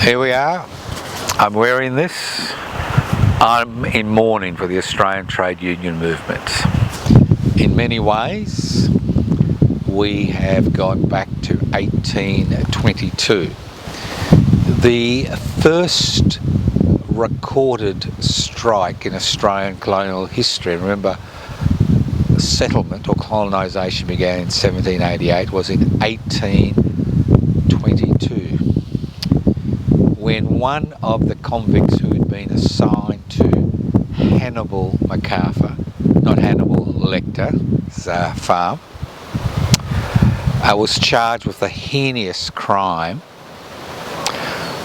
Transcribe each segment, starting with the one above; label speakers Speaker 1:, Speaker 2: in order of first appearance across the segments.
Speaker 1: Here we are. I'm wearing this. I'm in mourning for the Australian trade union movement. In many ways, we have gone back to 1822. The first recorded strike in Australian colonial history, remember, settlement or colonisation began in 1788, was in 1822. When one of the convicts who had been assigned to Hannibal Macarthur, not Hannibal Lecter's farm, was charged with the heinous crime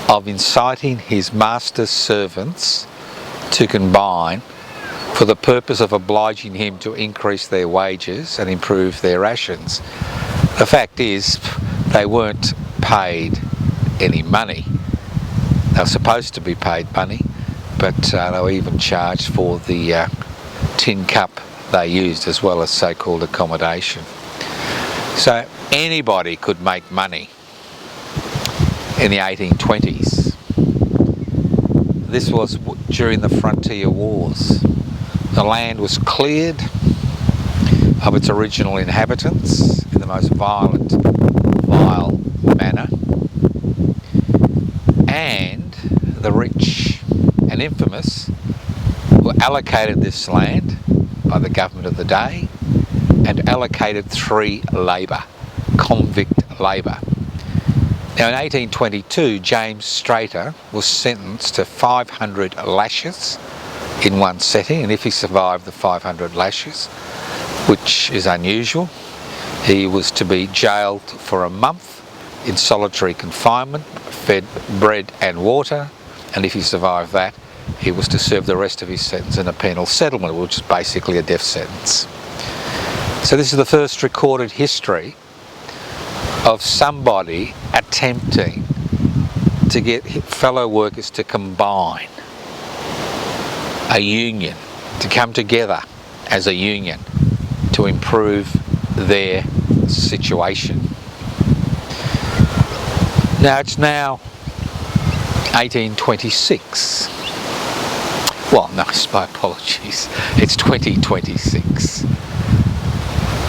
Speaker 1: of inciting his master's servants to combine for the purpose of obliging him to increase their wages and improve their rations. The fact is, they weren't paid any money. They were supposed to be paid money, but they were even charged for the tin cup they used, as well as so-called accommodation. So anybody could make money in the 1820s. This was during the frontier wars. The land was cleared of its original inhabitants in the most vile manner, and the rich and infamous were allocated this land by the government of the day and allocated free labour, convict labour. Now in 1822, James Straiter was sentenced to 500 lashes in one setting, and if he survived the 500 lashes, which is unusual, he was to be jailed for a month in solitary confinement, fed bread and water, and if he survived that, he was to serve the rest of his sentence in a penal settlement, which is basically a death sentence. So this is the first recorded history of somebody attempting to get fellow workers to combine, a union, to come together as a union to improve their situation. Now it's now 1826. Well, no, my apologies. It's 2026.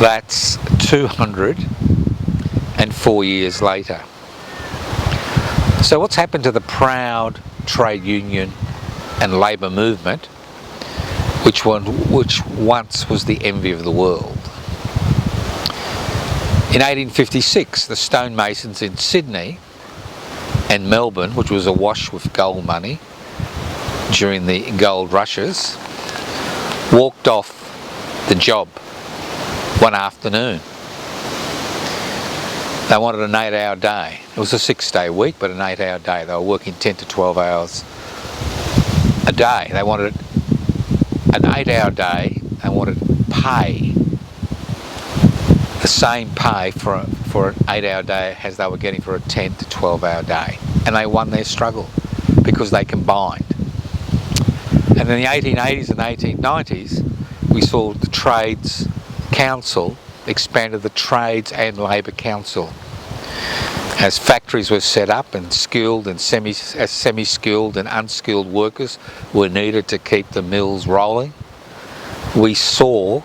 Speaker 1: That's 204 years later. So what's happened to the proud trade union and labour movement, which once was the envy of the world? In 1856, the stonemasons in Sydney and Melbourne, which was awash with gold money during the gold rushes, walked off the job one afternoon. They wanted an 8-hour day. It was a 6-day week, but an 8-hour day. They were working 10 to 12 hours a day. They wanted an 8-hour day. They wanted pay, the same pay for an 8-hour day as they were getting for a 10 to 12-hour day. And they won their struggle because they combined. And in the 1880s and 1890s, we saw the Trades Council expanded the Trades and Labour Council. As factories were set up and skilled and semi-skilled and unskilled workers were needed to keep the mills rolling, we saw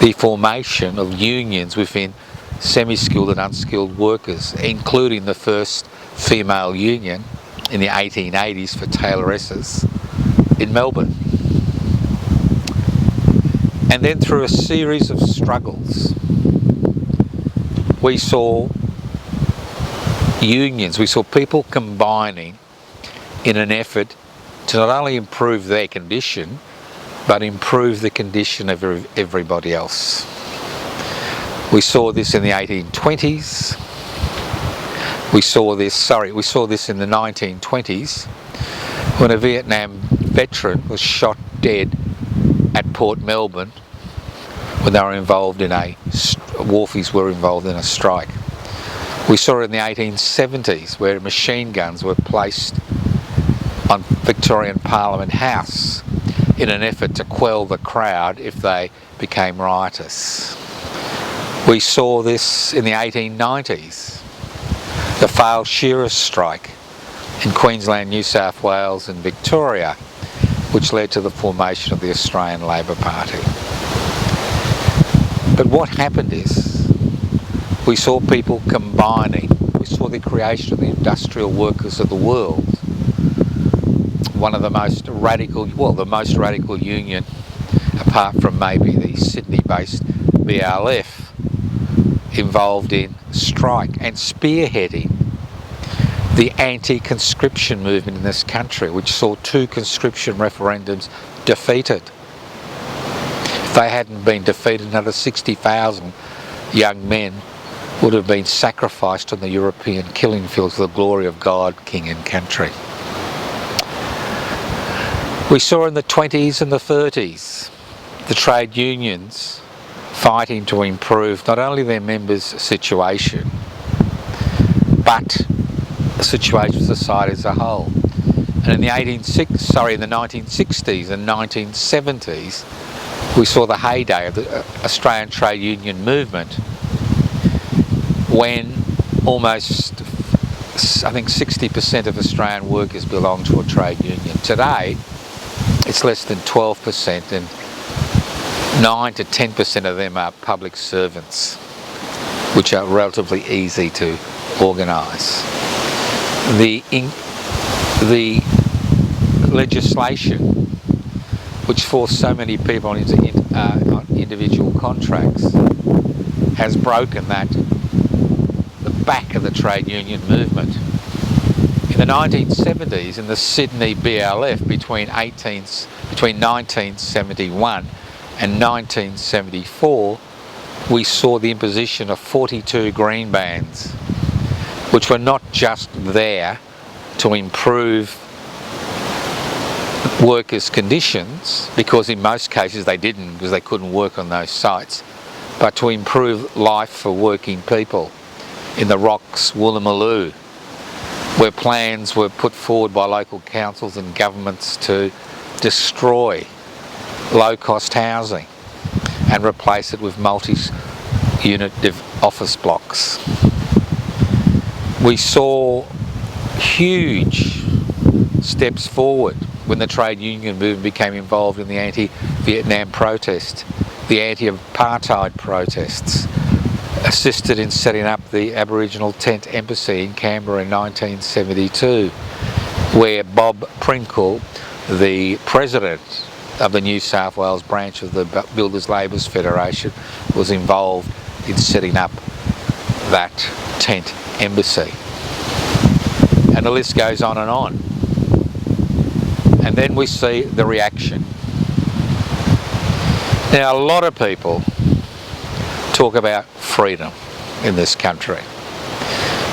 Speaker 1: the formation of unions within semi-skilled and unskilled workers, including the first female union in the 1880s for tailoresses in Melbourne. And then through a series of struggles, we saw unions, we saw people combining in an effort to not only improve their condition, but improve the condition of everybody else. We saw this in the 1820s. We saw this in the 1920s when a Vietnam veteran was shot dead at Port Melbourne when they were involved in wharfies were involved in a strike. We saw it in the 1870s where machine guns were placed on Victorian Parliament House in an effort to quell the crowd if they became riotous. We saw this in the 1890s, the failed shearers' strike, in Queensland, New South Wales and Victoria, which led to the formation of the Australian Labor Party. But what happened is, we saw people combining. We saw the creation of the industrial workers of the world. One of the most radical, well, the most radical union, apart from maybe the Sydney-based BLF, involved in strike and spearheading the anti-conscription movement in this country, which saw 2 conscription referendums defeated. If they hadn't been defeated, another 60,000 young men would have been sacrificed on the European killing fields for the glory of God, King and country. We saw in the 20s and the 30s the trade unions fighting to improve not only their members' situation, but the situation of society as a whole. And in the 1960s and 1970s, we saw the heyday of the Australian trade union movement, when almost, I think, 60% of Australian workers belong to a trade union. Today, it's less than 12%, and 9 to 10% of them are public servants, which are relatively easy to organise. The legislation which forced so many people into on individual contracts has broken the back of the trade union movement. In the 1970s, in the Sydney BLF, between 1971 and 1974, we saw the imposition of 42 green bans, which were not just there to improve workers' conditions, because in most cases they didn't, because they couldn't work on those sites, but to improve life for working people in the Rocks, Woolloomooloo, where plans were put forward by local councils and governments to destroy low-cost housing and replace it with multi-unit office blocks. We saw huge steps forward when the trade union movement became involved in the anti-Vietnam protest, the anti-apartheid protests, assisted in setting up the Aboriginal Tent Embassy in Canberra in 1972, where Bob Pringle, the president of the New South Wales branch of the Builders Labourers Federation, was involved in setting up that tent embassy. And the list goes on and on. And then we see the reaction. Now, a lot of people talk about freedom in this country.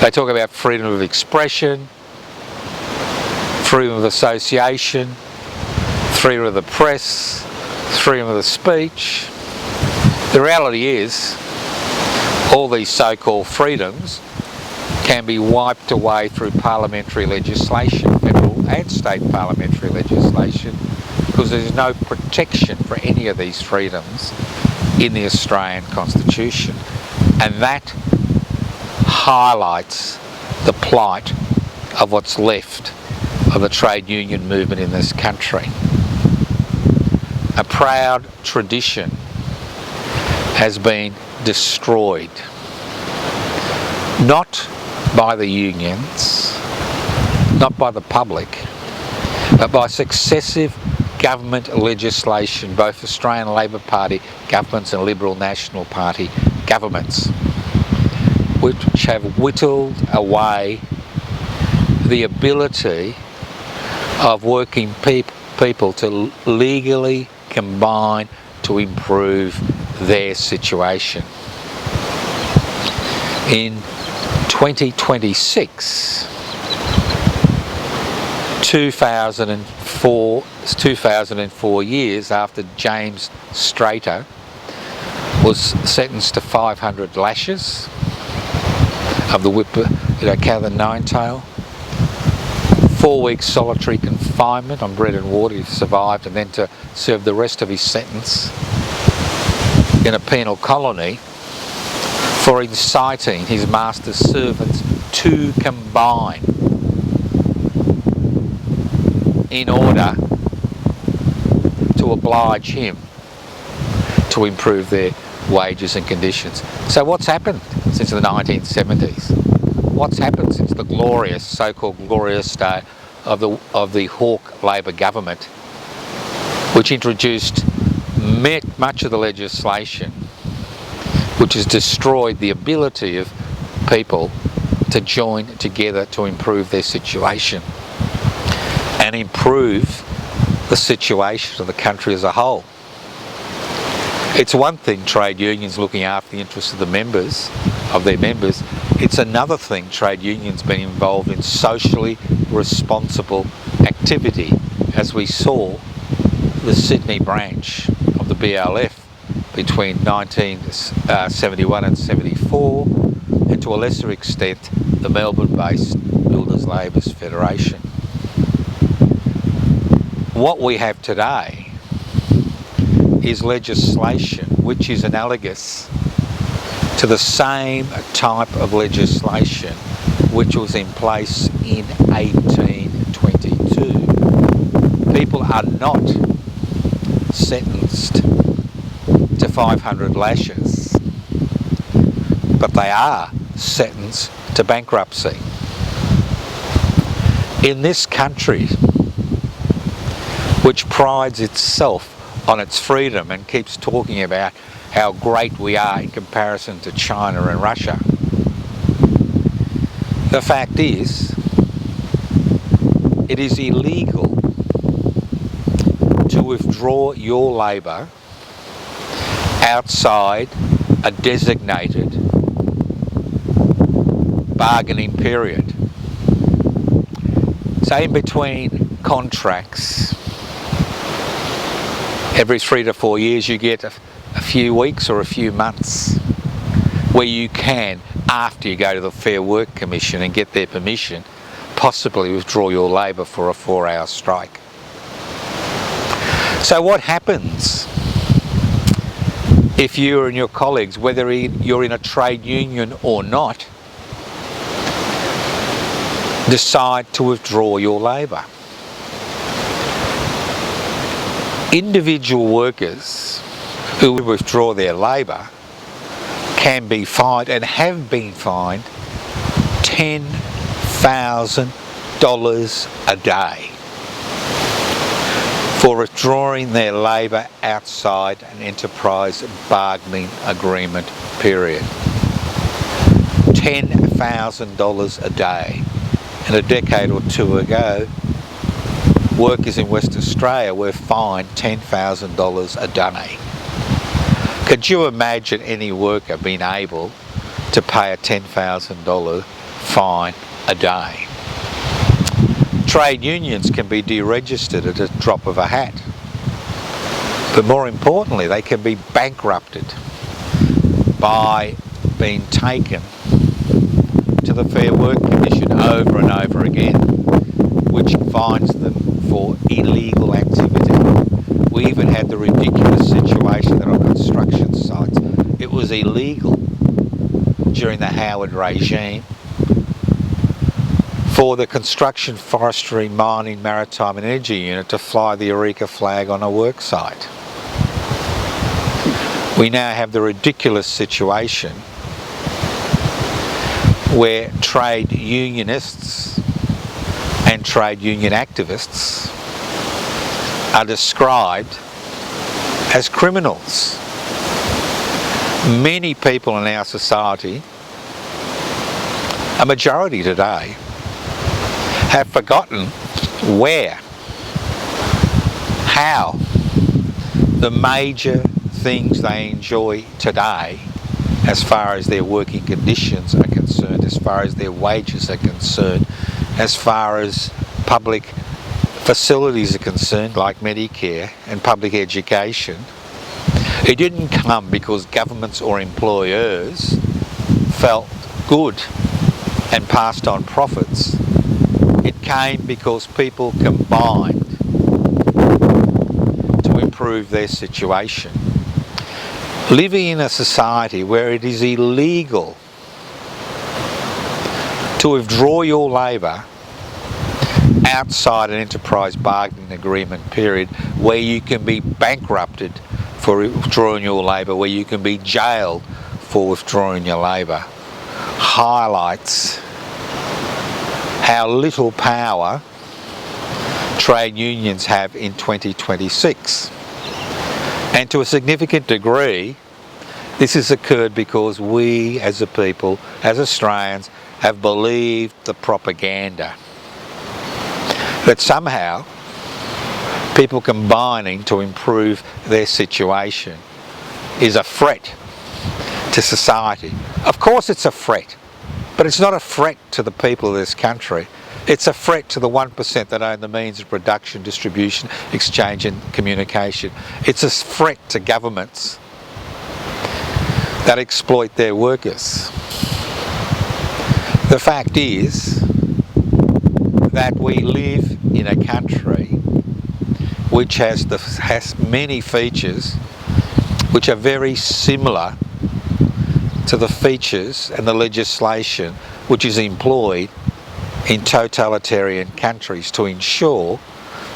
Speaker 1: They talk about freedom of expression, freedom of association, freedom of the press, freedom of the speech. The reality is, all these so-called freedoms can be wiped away through parliamentary legislation, federal and state parliamentary legislation, because there's no protection for any of these freedoms in the Australian Constitution. And that highlights the plight of what's left of the trade union movement in this country. A proud tradition has been destroyed, not by the unions, not by the public, but by successive government legislation, both Australian Labor Party governments and Liberal National Party governments, which have whittled away the ability of working people to legally combine to improve their situation. In 2026, 2004 years after James Straiter was sentenced to 500 lashes of the whip, cattle and nine-tail, 4 weeks solitary confinement on bread and water if he survived, and then to serve the rest of his sentence in a penal colony for inciting his master's servants to combine in order to oblige him to improve their wages and conditions. So what's happened since the 1970s? What's happened since the glorious, so-called glorious day of the Hawke Labor government, which introduced much of the legislation which has destroyed the ability of people to join together to improve their situation and improve the situation of the country as a whole. It's one thing trade unions looking after the interests of their members. It's another thing trade unions being involved in socially responsible activity, as we saw the Sydney branch of the BLF between 1971 and 74, and to a lesser extent the Melbourne-based Builders Labourers Federation. What we have today is legislation which is analogous to the same type of legislation which was in place in 1822. People are not sentenced to 500 lashes, but they are sentenced to bankruptcy. In this country, which prides itself on its freedom and keeps talking about how great we are in comparison to China and Russia, the fact is, it is illegal to withdraw your labour outside a designated bargaining period. So in between contracts, every 3 to 4 years you get a few weeks or a few months where you can, after you go to the Fair Work Commission and get their permission, possibly withdraw your labour for a 4-hour strike. So what happens if you and your colleagues, whether you're in a trade union or not, decide to withdraw your labour? Individual workers who withdraw their labour can be fined, and have been fined, $10,000 a day for withdrawing their labour outside an enterprise bargaining agreement period. $10,000 a day. And a decade or two ago, workers in West Australia were fined $10,000 a day. Could you imagine any worker being able to pay a $10,000 fine a day? Trade unions can be deregistered at a drop of a hat, but more importantly, they can be bankrupted by being taken to the Fair Work Commission over and over again, which fines them for illegal activity. We even had the ridiculous situation that on construction sites, it was illegal during the Howard regime for the construction, forestry, mining, maritime and energy unit to fly the Eureka flag on a work site. We now have the ridiculous situation where trade unionists and trade union activists are described as criminals. Many people in our society, a majority today, have forgotten how the major things they enjoy today, as far as their working conditions are concerned, as far as their wages are concerned, as far as public facilities are concerned, like Medicare and public education, it didn't come because governments or employers felt good and passed on profits. It came because people combined to improve their situation. Living in a society where it is illegal to withdraw your labour outside an enterprise bargaining agreement period where you can be bankrupted for withdrawing your labour, where you can be jailed for withdrawing your labour, highlights how little power trade unions have in 2026. And to a significant degree, this has occurred because we as a people, as Australians, have believed the propaganda that somehow people combining to improve their situation is a threat to society. Of course it's a threat, but it's not a threat to the people of this country. It's a threat to the 1% that own the means of production, distribution, exchange and communication. It's a threat to governments that exploit their workers. The fact is that we live in a country which has many features which are very similar to the features and the legislation which is employed in totalitarian countries to ensure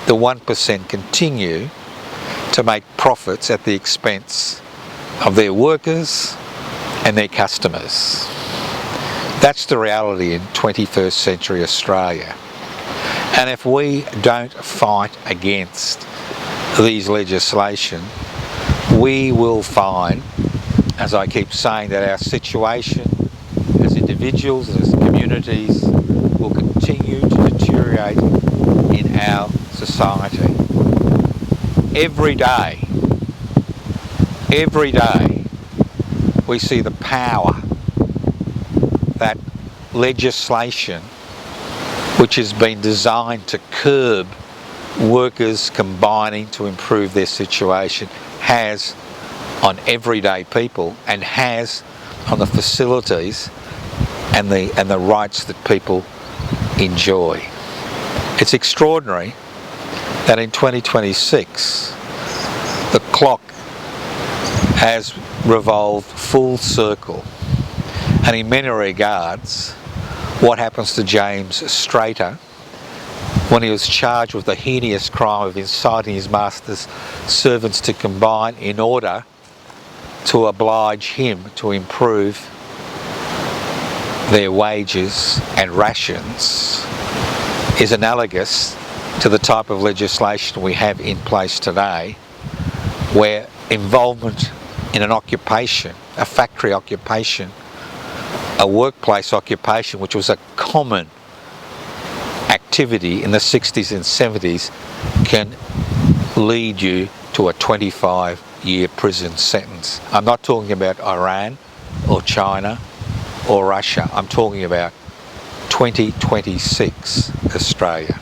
Speaker 1: the 1% continue to make profits at the expense of their workers and their customers. That's the reality in 21st century Australia. And if we don't fight against these legislation, we will find, as I keep saying, that our situation as individuals, as communities, will continue to deteriorate in our society. Every day, we see the power that legislation which has been designed to curb workers combining to improve their situation has on everyday people and has on the facilities and the rights that people enjoy. It's extraordinary that in 2026 the clock has revolved full circle, and in many regards what happens to James Straiter when he was charged with the heinous crime of inciting his master's servants to combine in order to oblige him to improve their wages and rations is analogous to the type of legislation we have in place today, where involvement in an occupation, a factory occupation, a workplace occupation, which was a common activity in the 60s and 70s, can lead you to a 25-year prison sentence. I'm not talking about Iran or China or Russia. I'm talking about 2026 Australia.